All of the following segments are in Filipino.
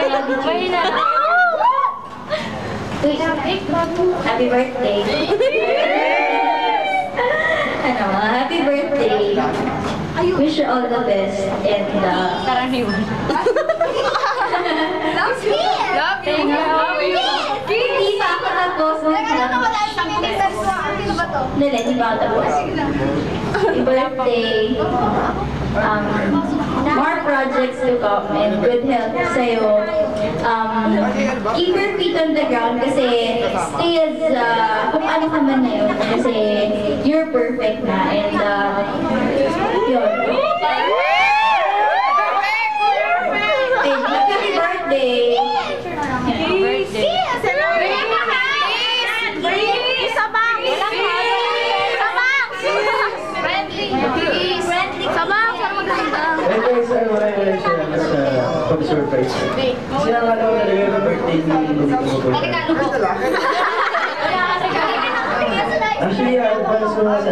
Happy birthday. Happy birthday. Wish you all the best and Karaniwan. Love you! Thank you. Hindi pa ako tapos. Hindi pa ako tapos. Happy birthday. More projects to come and good health sa'yo. Keep your feet on the ground kasi stay as kung ano ka man ngayon kasi you're perfect na and yun. Happy birthday! Pag-surprise. Sinangala ko talaga yung birthday ni Actually, palas ko nga sa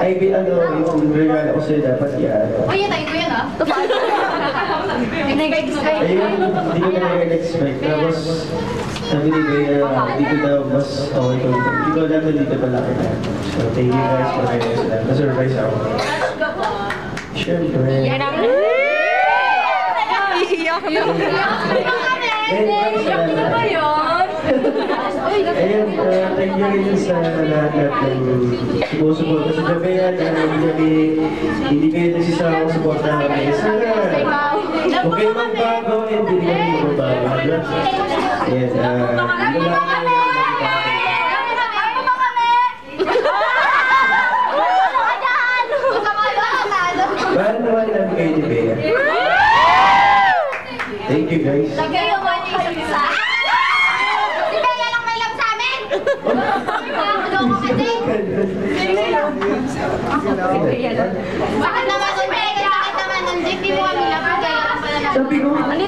yung regalo ko sa'yo dapat yan. Yan tayo ko yan ah. Ayun, hindi ko na nag-expect. Tapos, sabi ni Bea, dito daw mas okay ko dito. Hindi ko alam na dito pala kita. So, thank you guys for kayo sila. Na-surprise ako. Siyempre. Ayun, thank you rin sa lahat ng sumusuporta sa Japan. Hindi kayo nagsisama kong suporta kami. Sana, huwag kayo magbago, hindi kayo magbago. Ayan, hindi lang Bahan naman lang kayo ni Bea. Thank you guys. Lagay yung one yung isa. Si Bea lang may love sa amin. Ano ko kasi? Bakit naman si Bea? Bakit naman nung jeep? Di mo kami love. Kaya ka pala. Sabi ko,